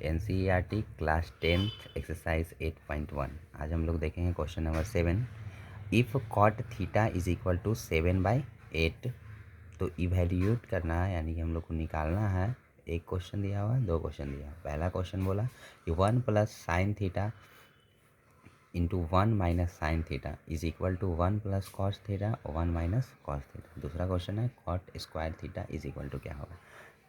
NCERT class 10th exercise 8.1। आज हम लोग देखेंगे question number 7। If cot theta is equal to 7/8, तो इवेल्यूट करना है, यानी कि हम लोग को निकालना है। एक क्वेश्चन दिया हुआ है, दो क्वेश्चन दिया है। पहला क्वेश्चन बोला कि 1 plus sine theta into 1 minus sine theta is equal to 1 plus cos theta और 1 माइनस कॉस थीटा। दूसरा क्वेश्चन है cot square theta is equal to क्या होगा।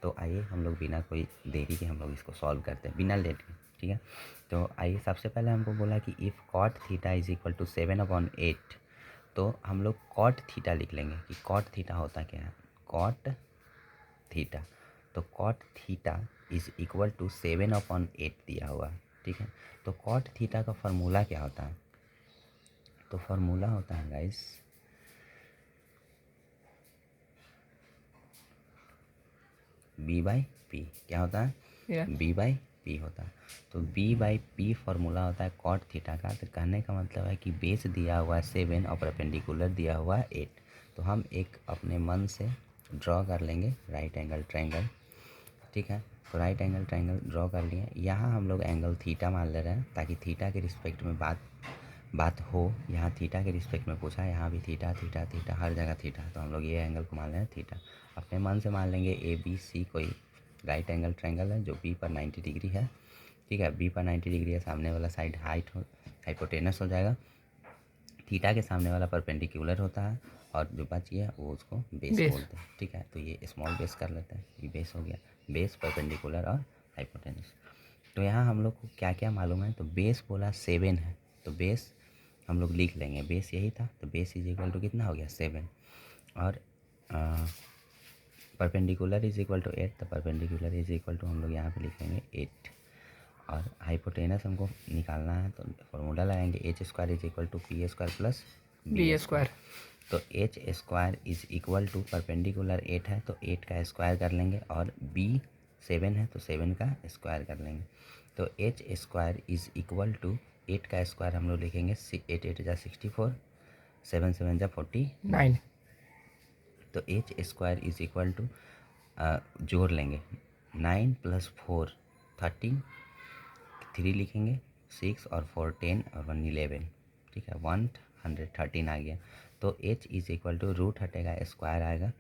तो आइए हम लोग बिना कोई देरी के हम लोग इसको सॉल्व करते हैं, बिना लेट के। ठीक है, तो आइए सबसे पहले हमको बोला कि if cot theta is equal to 7/8, तो हम लोग कॉट थीटा लिख लेंगे कि कॉट थीटा होता क्या है। कॉट थीटा, तो cot theta is equal to 7/8 दिया हुआ है। ठीक है, तो कॉट थीटा का फॉर्मूला क्या होता है। तो फॉर्मूला होता है गाइस b/p। क्या होता है, b/p होता है। तो b/p फॉर्मूला होता है कॉट थीटा का। तो कहने का मतलब है कि बेस दिया हुआ है 7 और परपेंडिकुलर दिया हुआ है 8। तो हम एक अपने मन से ड्रॉ कर लेंगे राइट एंगल ट्रायंगल। ठीक है, तो राइट एंगल ट्रायंगल ड्रॉ कर लिए। यहाँ हम लोग एंगल थीटा मान ले रहे हैं ताकि थीटा के रिस्पेक्ट में बात हो। यहाँ थीटा के रिस्पेक्ट में पूछा है, यहाँ भी थीटा थीटा थीटा, हर जगह थीटा। तो हम लोग ये एंगल को मान रहे हैं थीटा। अपने मन से मान लेंगे ABC कोई राइट एंगल ट्रायंगल है जो B पर 90 डिग्री है। ठीक है, B पर 90 डिग्री है, सामने वाला साइड हाइपोटेनस हो जाएगा। थीटा के सामने वाला परपेंडिकुलर होता है और जो बची है वो उसको बेस बोलते हैं। ठीक है, तो ये स्मॉल बेस कर लेते हैं, ये बेस हो गया। बेस, परपेंडिकुलर और हाइपोटेनस। तो यहाँ हम लोग को क्या क्या मालूम है। तो बेस बोला 7 है, तो बेस हम लोग लिख लेंगे, बेस यही था। तो बेस इज इक्वल टू कितना हो गया 7, और परपेंडिकुलर इज इक्वल टू 8। तो परपेंडिकुलर इज इक्वल टू हम लोग यहाँ पे लिखेंगे 8, और हाइपोटेनस हमको निकालना है। तो फॉर्मूला लगाएंगे H² is equal to P² plus B²। तो H² is equal to perpendicular 8 है तो 8 का स्क्वायर कर लेंगे, और B 7 है तो 7 का स्क्वायर कर लेंगे। तो H² इज इक्वल टू 8 का स्क्वायर हम लोग लिखेंगे 8 8 जा 64, 7 7 जा 49। तो H² इज इक्वल टू जोड़ लेंगे 9 प्लस 4 13, 3 लिखेंगे, 6 और 4 10 और 1 11। ठीक है, 113 आ गया। तो H is equal to root हटेगा, स्क्वायर आएगा,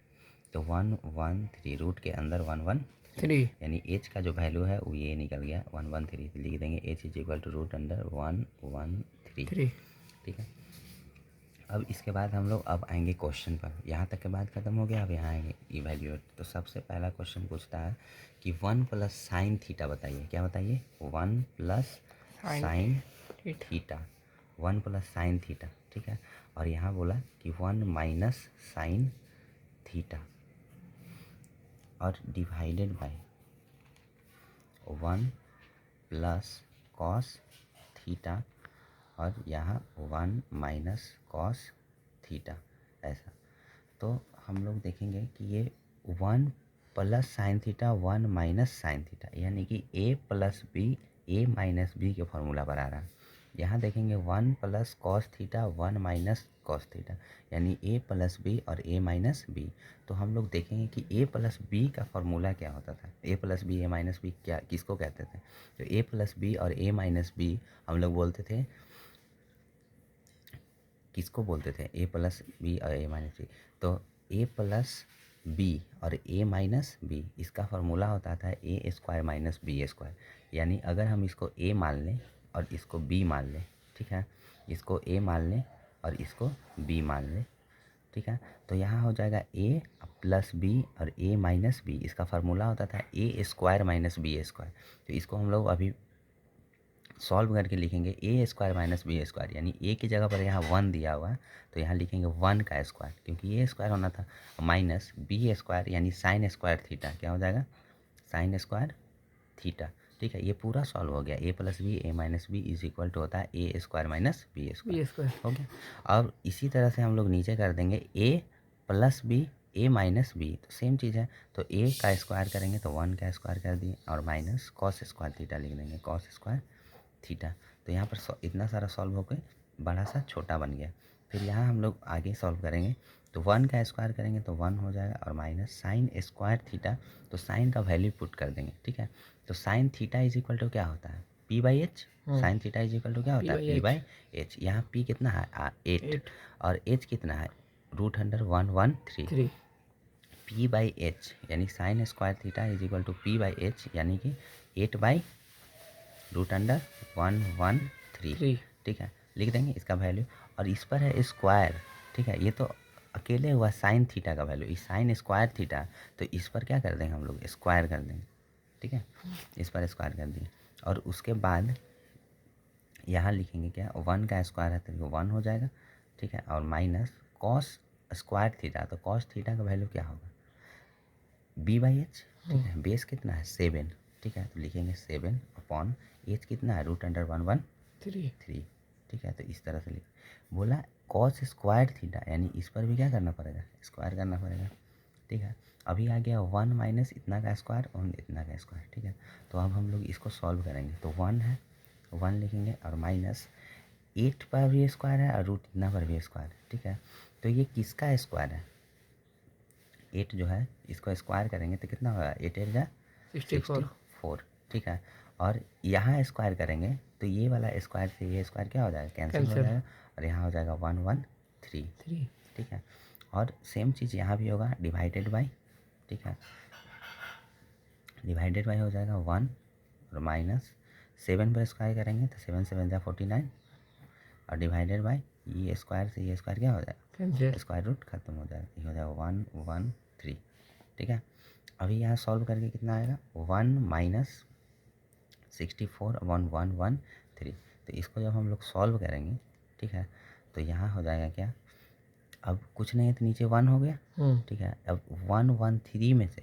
तो 113, रूट के अंदर 113, यानी H का जो वैल्यू है वो ये निकल गया 113। तो लिख देंगे H is equal to root under 113। ठीक है, अब इसके बाद हम लोग अब आएंगे क्वेश्चन पर। यहाँ तक के बाद ख़त्म हो गया, अब यहाँ आएंगे इवैल्यूएट। तो सबसे पहला क्वेश्चन पूछता है कि 1 प्लस साइन थीटा बताइए। क्या बताइए, 1 plus sine theta, 1 plus sine theta. ठीक है, और यहाँ बोला कि 1 माइनस साइन थीटा और divided by 1 plus cos theta, और यहाँ 1 माइनस कॉस थीटा, ऐसा। तो हम लोग देखेंगे कि ये 1 plus sine theta 1 minus sine theta, यानी कि A plus B A minus B के फॉर्मूला पर आ रहा है। यहाँ देखेंगे 1 plus cos theta 1 minus cos theta, यानी A प्लस बी और A माइनस बी। तो हम लोग देखेंगे कि A प्लस बी का फॉर्मूला क्या होता था। A plus B A minus B क्या किसको कहते थे। तो A प्लस बी और A माइनस बी हम लोग बोलते थे, किसको बोलते थे, A प्लस बी और A माइनस बी। तो A प्लस बी और A माइनस बी, इसका फॉर्मूला होता था A² माइनस B²। यानी अगर हम इसको A मान लें और इसको B मान लें, ठीक है, इसको A मान लें और इसको B मान लें, ठीक है, तो यहाँ हो जाएगा A प्लस बी और A माइनस बी। इसका फार्मूला होता था A² माइनस B²। तो इसको हम लोग अभी सॉल्व करके लिखेंगे A² माइनस B², यानी A की जगह पर यहाँ 1 दिया हुआ है तो यहाँ लिखेंगे 1 का स्क्वायर, क्योंकि A² होना था, माइनस B² यानी साइन स्क्वायर थीटा। क्या हो जाएगा, साइन स्क्वायर थीटा। ठीक है, ये पूरा सॉल्व हो गया। A plus B A minus B is equal to होता है A² माइनस B² हो गया। और इसी तरह से हम लोग नीचे कर देंगे A plus B A minus B, तो सेम चीज़ है। तो A का स्क्वायर करेंगे तो 1 का स्क्वायर कर दिए, और माइनस कॉस स्क्वायर थीटा लिख देंगे, कॉस स्क्वायर थीटा। तो यहाँ पर इतना सारा सॉल्व होकर बड़ा सा छोटा बन गया। फिर यहाँ हम लोग आगे सॉल्व करेंगे तो 1 का स्क्वायर करेंगे तो 1 हो जाएगा और माइनस साइन स्क्वायर थीटा, तो साइन का वैल्यू पुट कर देंगे, ठीक है। तो sine theta is equal to क्या होता है, P by H. Sine theta is equal to क्या होता है, पी बाई एच। यहाँ पी कितना है 8 और एच कितना है √113। पी बाई एच यानी sine square theta is equal to P by H यानी कि 8/√113, ठीक है। लिख देंगे इसका वैल्यू और इस पर है स्क्वायर, ठीक है। ये तो अकेले हुआ साइन थीटा का वैल्यू, इस साइन स्क्वायर थीटा, तो इस पर क्या कर देंगे हम लोग, स्क्वायर कर देंगे, ठीक है। इस पर स्क्वायर कर दिए और उसके बाद यहाँ लिखेंगे क्या, 1 का स्क्वायर है तो 1 हो जाएगा, ठीक है। और माइनस कॉस स्क्वायर थीटा, तो कॉस थीटा का वैल्यू क्या होगा, बी बाई एच, ठीक है। बेस कितना है 7, ठीक है। तो लिखेंगे 7 अपॉन एच कितना है √113, ठीक है। तो इस तरह से लिख बोला कॉस स्क्वायर थीटा यानी इस पर भी क्या करना पड़ेगा, स्क्वायर करना पड़ेगा, ठीक है। अभी आ गया 1 माइनस इतना का स्क्वायर और इतना का स्क्वायर, ठीक है। तो अब हम लोग इसको सॉल्व करेंगे तो 1 है, 1 लिखेंगे और माइनस 8 पर भी स्क्वायर है और रूट इतना पर भी स्क्वायर है, ठीक है। तो ये किसका स्क्वायर है, 8 जो है इसको स्क्वायर करेंगे तो कितना होगा, 8 8 जा 64, ठीक है। और यहाँ स्क्वायर करेंगे तो ये वाला स्क्वायर से ये स्क्वायर क्या हो जाएगा, कैंसिल हो जाएगा और यहाँ हो जाएगा 113, ठीक है। और सेम चीज़ यहाँ भी होगा डिवाइडेड बाई, ठीक है। डिवाइडेड बाई हो जाएगा 1 और माइनस 7 पर स्क्वायर करेंगे तो 7 7 जा 49 और डिवाइडेड बाई ये स्क्वायर से ये स्क्वायर क्या हो जाएगा, स्क्वायर रूट खत्म हो जाएगा, ये हो जाएगा 113, ठीक है। अभी यहाँ सॉल्व करके कितना आएगा, 1 माइनस 64 1 1 1 3। तो इसको जब हम लोग सॉल्व करेंगे, ठीक है, तो यहाँ हो जाएगा क्या, अब कुछ नहीं है तो नीचे 1 हो गया, ठीक है। अब 113 में से,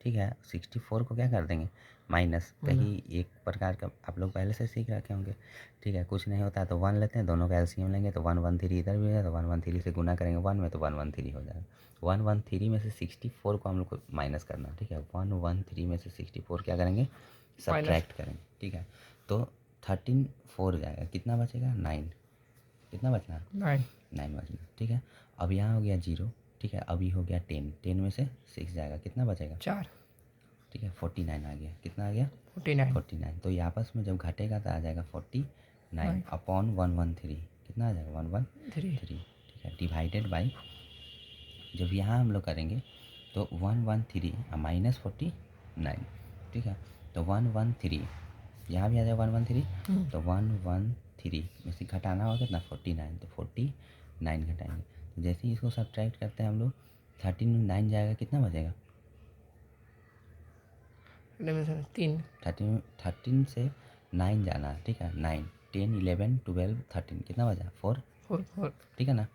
ठीक है, 64 को क्या कर देंगे माइनस, कहीं एक प्रकार का आप लोग पहले से सीख रखे होंगे, ठीक है। कुछ नहीं होता तो 1 लेते हैं, दोनों का एलसीएम लेंगे तो 113 इधर भी हो जाए तो 113 से गुना करेंगे 1 में तो 113 हो जाएगा। 113 में से 64 को हम लोग को माइनस करना, ठीक है। 113 में से 64 क्या करेंगे, सब्ट्रैक्ट करेंगे, ठीक है। तो 13 4 जाएगा, कितना बचेगा 9, कितना बचना 9 बचना, ठीक है। अब यहाँ हो गया 0, ठीक है। अभी हो गया 10, 10 में से 6 जाएगा, कितना बचेगा 4, ठीक है। 49 आ गया, कितना आ गया 49। तो ये आपस में जब घटेगा तो आ जाएगा 49 अपॉन 113, कितना आ जाएगा 113, ठीक है। डिवाइडेड बाई जब यहाँ हम लोग करेंगे तो 113 माइनस 49, ठीक है। तो 113 यहाँ भी आ जाएगा 113, तो 113 में से घटाना होगा कितना 49, तो 49 घटाएंगे तो जैसे ही इसको सब्ट्रैक्ट करते हैं हम लोग 13 में 9 जाएगा, कितना बचेगा 13 से 9 जाना, ठीक है। 9 10 11 12 13 कितना बचा 4, ठीक है ना।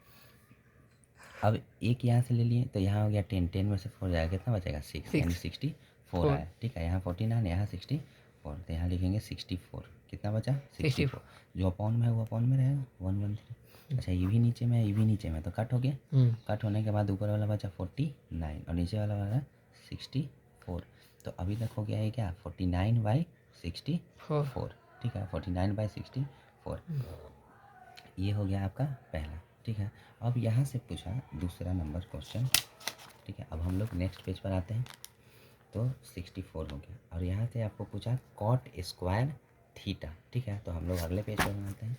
अब एक यहाँ से ले लिए तो यहाँ हो गया 10, 10 में से 4 जाएगा, कितना बचेगा 6 यानी 64 आया, ठीक है। यहाँ 49 यहाँ 64, तो यहाँ लिखेंगे 64, कितना बचा 64, जो अपॉन में है वो अपॉन में रहेगा 113। अच्छा ये भी नीचे में है, ये भी नीचे में, तो कट हो गया, कट होने के बाद ऊपर वाला बचा 49 और नीचे वाला बचा 64। तो अभी तक हो गया है क्या 49/64, ठीक है। 49/64 ये हो गया आपका पहला, ठीक है। अब यहाँ से पूछा दूसरा नंबर क्वेश्चन, ठीक है। अब हम लोग नेक्स्ट पेज पर आते हैं तो 64 हो गया और यहाँ से आपको पूछा कॉट स्क्वायर थीटा, ठीक है। तो हम लोग अगले पेज पर बनाते हैं।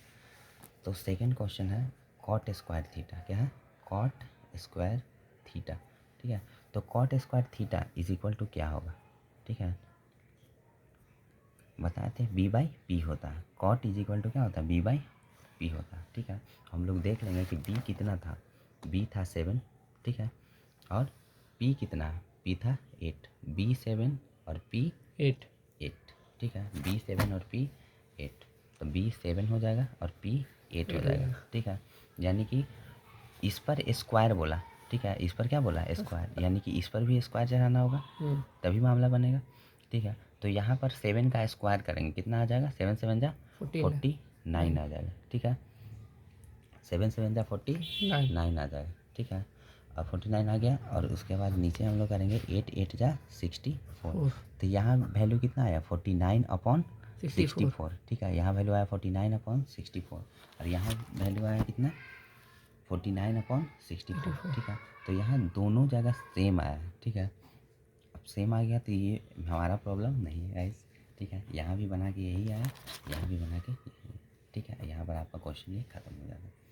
तो सेकंड क्वेश्चन है कॉट स्क्वायर थीटा, क्या है कॉट स्क्वायर थीटा, ठीक है। तो cot square theta is equal to क्या होगा, ठीक है, बताते हैं बी बाई पी होता है। कॉट इज इक्वल टू क्या होता है, बी बाई पी होता है, ठीक है। हम लोग देख लेंगे कि बी कितना था, बी था 7, ठीक है। और पी कितना है, पी था 8, बी 7 और पी 8, ठीक है। बी 7 और पी 8, तो बी 7 हो जाएगा और पी 8 हो जाएगा, ठीक है। यानी कि इस पर स्क्वायर बोला, ठीक है, इस पर क्या बोला स्क्वायर, यानी कि इस पर भी स्क्वायर चढ़ाना होगा तभी मामला बनेगा, ठीक है। तो यहाँ पर 7 का स्क्वायर करेंगे, कितना आ जाएगा 7 7 जा 49 आ जाएगा, ठीक है। 7 7 जा 49 आ जाएगा, ठीक है। अब 49 आ गया और उसके बाद नीचे हम लोग करेंगे 8 8 जा 64, तो यहाँ वैल्यू कितना आया 49/64, ठीक है। यहाँ वैल्यू आया 49/64 और यहाँ वैल्यू आया कितना 49/64, ठीक है। तो यहाँ दोनों जगह सेम आया है, ठीक है। अब सेम आ गया तो ये हमारा प्रॉब्लम नहीं है गाइस, ठीक है। यहाँ भी बना के यही आया, यहाँ भी बना के यही, ठीक है। यहाँ पर आपका क्वेश्चन ये खत्म हो जाता है।